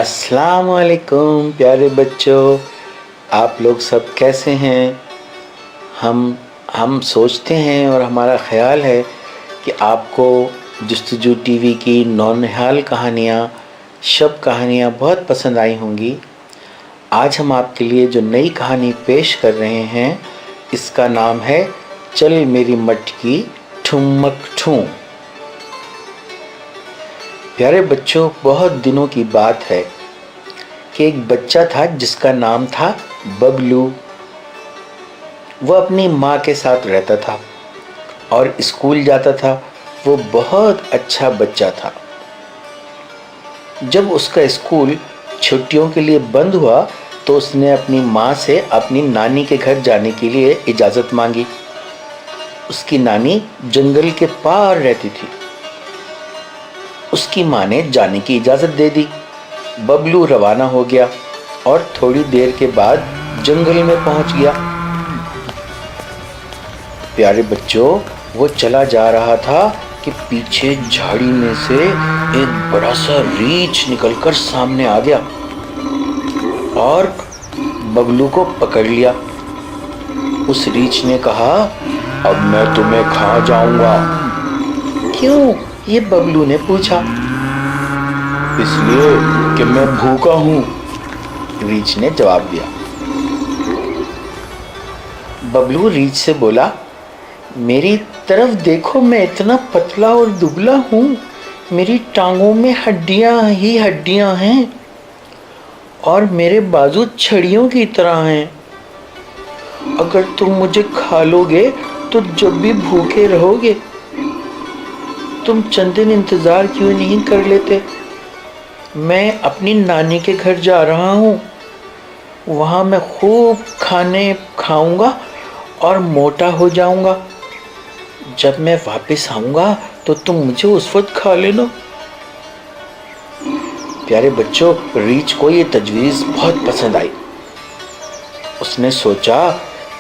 अस्सलाम वालेकुम प्यारे बच्चों, आप लोग सब कैसे हैं। हम सोचते हैं और हमारा ख्याल है कि आपको जस्तजू टीवी की नौनिहाल कहानियाँ, शब कहानियाँ बहुत पसंद आई होंगी। आज हम आपके लिए जो नई कहानी पेश कर रहे हैं, इसका नाम है चल मेरी मटकी ठुमक ठूं। प्यारे बच्चों, बहुत दिनों की बात है कि एक बच्चा था जिसका नाम था बबलू। वह अपनी माँ के साथ रहता था और स्कूल जाता था। वो बहुत अच्छा बच्चा था। जब उसका स्कूल छुट्टियों के लिए बंद हुआ तो उसने अपनी माँ से अपनी नानी के घर जाने के लिए इजाज़त मांगी। उसकी नानी जंगल के पार रहती थी। उसकी माँ ने जाने की इजाज़त दे दी। बबलू रवाना हो गया और थोड़ी देर के बाद जंगल में पहुंच गया। प्यारे बच्चों, वो चला जा रहा था कि पीछे झाड़ी में से एक बड़ा सा रीछ निकलकर सामने आ गया और बबलू को पकड़ लिया। उस रीछ ने कहा, अब मैं तुम्हें खा जाऊंगा। क्यों? ये बबलू ने पूछा। इसलिए कि मैं भूखा हूं, रीछ ने जवाब दिया। बबलू रीछ से बोला, मेरी तरफ देखो, मैं इतना पतला और दुबला हूं। मेरी टांगों में हड्डियां ही हड्डियां हैं और मेरे बाजू छड़ियों की तरह हैं। अगर तुम मुझे खा लोगे तो जब भी भूखे रहोगे, तुम चंद दिन इंतजार क्यों नहीं कर लेते? मैं अपनी नानी के घर जा रहा हूँ। वहाँ मैं खूब खाने खाऊंगा और मोटा हो जाऊंगा। जब मैं वापस आऊंगा तो तुम मुझे उस वक्त खा लेना। प्यारे बच्चों, रीछ को ये तजवीज़ बहुत पसंद आई। उसने सोचा,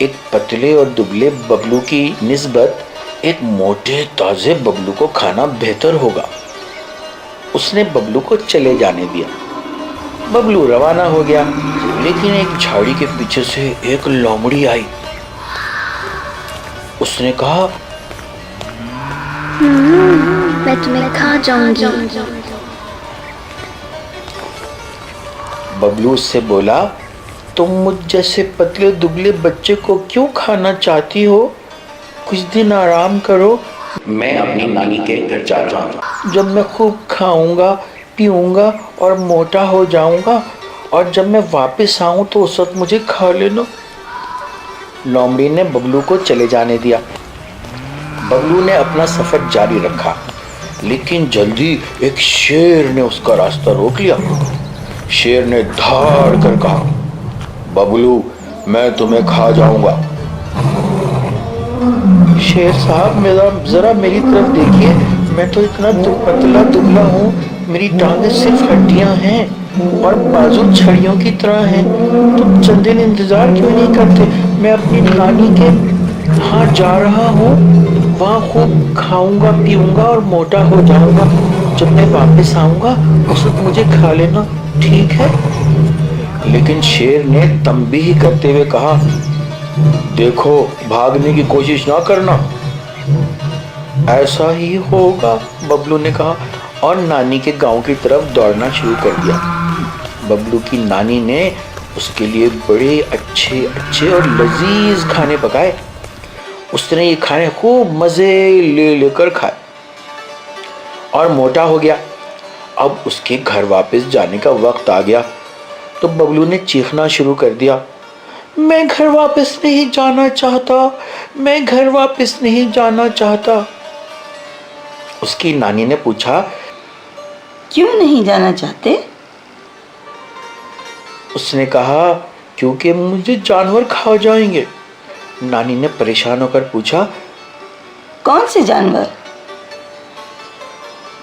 एक पतले और दुबले बबलू की निस्बत एक मोटे ताज़े बबलू को खाना बेहतर होगा। उसने बबलू को चले जाने दिया। बबलू रवाना हो गया, लेकिन एक झाड़ी के पीछे से एक लोमड़ी आई। उसने कहा, मैं तुम्हें खा जाऊंगी। बबलू उससे बोला, तुम मुझ जैसे पतले दुबले बच्चे को क्यों खाना चाहती हो? कुछ दिन आराम करो। मैं अपनी नानी के घर जा रहा हूँ। जब मैं खूब खाऊंगा पीऊंगा और मोटा हो जाऊंगा, और जब मैं वापस आऊं तो उस वक्त मुझे खा लेना। लोमड़ी ने बबलू को चले जाने दिया। बबलू ने अपना सफर जारी रखा, लेकिन जल्दी एक शेर ने उसका रास्ता रोक लिया। शेर ने धाड़ कर कहा, बबलू, मैं तुम्हें खा जाऊंगा। शेर साहब, जरा मेरी तरफ देखिए। मैं तो इतना पतला दुबला हूँ। मेरी टांगें सिर्फ हड्डियां हैं और बाजू छड़ियों की तरह हैं। तुम चंद दिन इंतजार क्यों नहीं करते? मैं अपनी नानी के यहाँ जा रहा हूँ। वहाँ खूब खाऊंगा पीऊंगा और मोटा हो जाऊंगा। जब मैं वापस आऊंगा उस वक्त मुझे खा लेना, ठीक है? लेकिन शेर ने तंबीह करते हुए कहा, देखो, भागने की कोशिश ना करना। ऐसा ही होगा, बबलू ने कहा और नानी के गांव की तरफ दौड़ना शुरू कर दिया। बबलू की नानी ने उसके लिए बड़े अच्छे अच्छे और लजीज खाने पकाए। उसने ये खाने खूब मजे ले लेकर खाए और मोटा हो गया। अब उसके घर वापस जाने का वक्त आ गया तो बबलू ने चीखना शुरू कर दिया, मैं घर वापस नहीं जाना चाहता। मैं घर वापस नहीं जाना चाहता। उसकी नानी ने पूछा, क्यों नहीं जाना चाहते? उसने कहा, क्योंकि मुझे जानवर खा जाएंगे। नानी ने परेशान होकर पूछा, कौन से जानवर?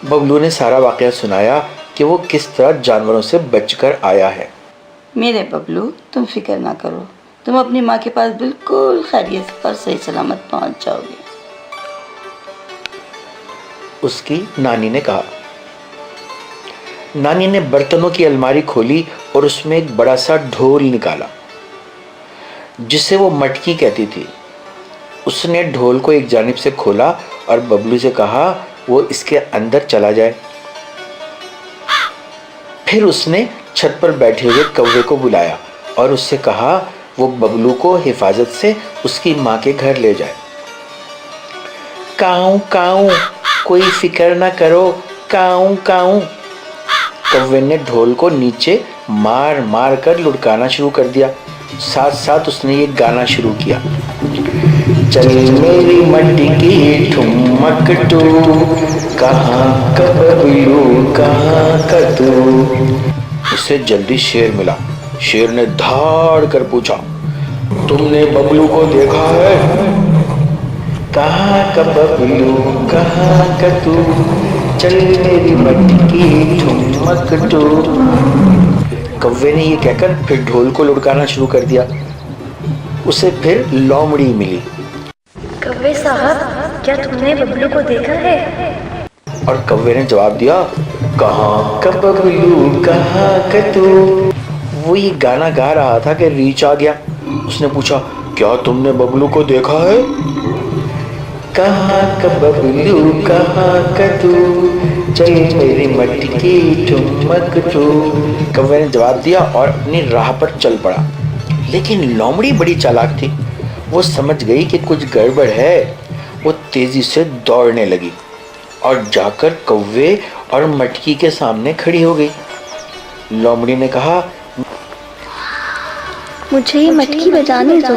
बबलू ने सारा वाकया सुनाया कि वो किस तरह जानवरों से बचकर आया है। मेरे बबलू, तुम फिक्र ना करो। तुम अपनी माँ के पास बिल्कुल खैरियत और सही सलामत पहुंच जाओगे। उसकी नानी ने कहा। नानी ने बर्तनों की अलमारी खोली और उसमें एक बड़ा सा ढोल निकाला जिसे वो मटकी कहती थी। उसने ढोल को एक जानिब से खोला और बबलू से कहा वो इसके अंदर चला जाए। फिर उसने छत पर बैठे हुए कौवे को बुलाया और उससे कहा वो बबलू को हिफाजत से उसकी माँ के घर ले जाए। काऊ काऊ, कोई फिक्र ना करो, काऊ काऊ। कौवे ने ढोल को नीचे मार मार कर लुढ़काना शुरू कर दिया। साथ साथ उसने ये गाना शुरू किया, चल मेरी मट्टी की ठुमक टू, कहाँ का बबलू कहाँ का तू। उसे जल्दी शेर मिला। शेर ने धाड़ कर पूछा, तुमने बबलू को देखा है? कहाँ का बबलू कहाँ का तू, चल मेरी मट्टी की ठुमक टू। कौवे ने ये कहकर फिर ढोल को लुढ़काना शुरू कर दिया। उसे फिर लोमड़ी मिली। कौवे साहब, क्या तुमने बबलू को देखा है? और कौवे ने जवाब दिया, कहाँ का बबलू कहाँ का तू। वो ये गाना गा रहा था कि रीछ आ गया। उसने पूछा, क्या तुमने बबलू को देखा है? कहाँ का बबलू कहाँ का तू, चल मेरी मट्टी की ठुमक टू। कौवे ने जवाब दिया और अपनी राह पर चल पड़ा। लेकिन लोमड़ी बड़ी चालाक थी। वो समझ गई कि कुछ गड़बड़ है। वो तेजी से दौड़ने लगी और जाकर कौवे और मटकी के सामने खड़ी हो गई। लोमड़ी ने कहा, मुझे ये मटकी बजाने दो।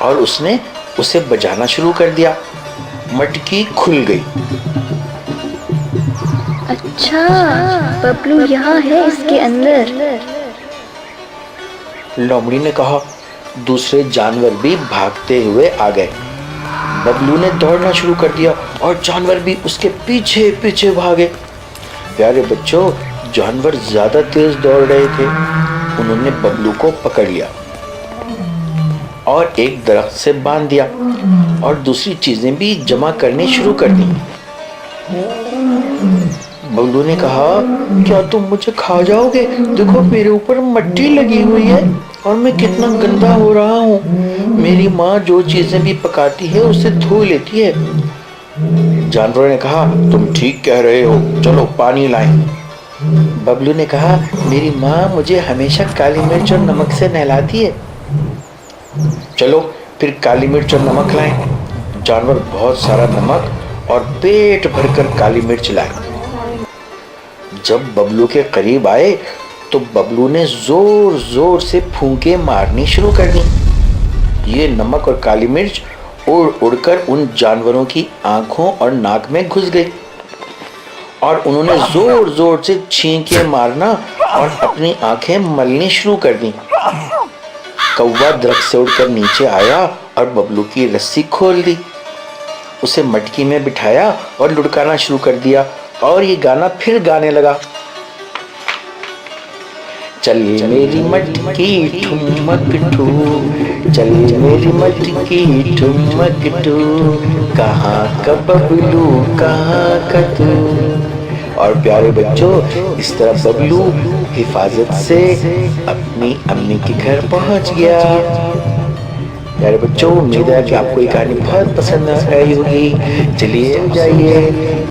और उसने उसे बजाना शुरू कर दिया। मटकी खुल गई। अच्छा, बबलू यहाँ है इसके अंदर। लोमड़ी ने कहा। दूसरे जानवर भी भागते हुए आ गए। बबलू ने दौड़ना शुरू कर दिया और जानवर भी उसके पीछे पीछे भागे। प्यारे बच्चों, जानवर ज्यादा तेज दौड़ रहे थे। उन्होंने बबलू को पकड़ लिया और एक दरख्त से बांध दिया और दूसरी चीजें भी जमा करनी शुरू कर दी। बबलू ने कहा, क्या तुम मुझे खा जाओगे? देखो मेरे ऊपर मट्टी लगी हुई है और मैं कितना गंदा हो रहा हूँ। मेरी माँ जो चीजें भी पकाती है उसे धो लेती है। जानवरों ने कहा, तुम ठीक कह रहे हो, चलो पानी लाएं। बबलू ने कहा, मेरी माँ मुझे हमेशा काली मिर्च और नमक से नहलाती है। चलो फिर काली मिर्च और नमक लाएं। जानवर बहुत सारा नमक और पेट भरकर काली मिर्च लाए। जब बबलू के करीब आए तो बबलू ने जोर जोर से फूंके मारनी शुरू कर दी। ये नमक और काली मिर्च उड़ उड़कर उन जानवरों की आंखों और नाक में घुस गई और उन्होंने जोर जोर से छींके मारना और अपनी आंखें मलनी शुरू कर दी। कौवा दरख्त से उड़कर नीचे आया और बबलू की रस्सी खोल दी। उसे मटकी में बिठाया और लुढ़काना शुरू कर दिया और ये गाना फिर गाने लगा, चल मेरी मटकी ठुमक टू, चल मेरी मटकी ठुमक टू, कहाँ का बबलू कहाँ का तू। और प्यारे बच्चों, इस तरह बबलू हिफाजत से अपनी अम्मी के घर पहुंच गया। प्यारे बच्चों, उम्मीद है कि आपको ये कहानी बहुत पसंद आई होगी। चलिए जाइए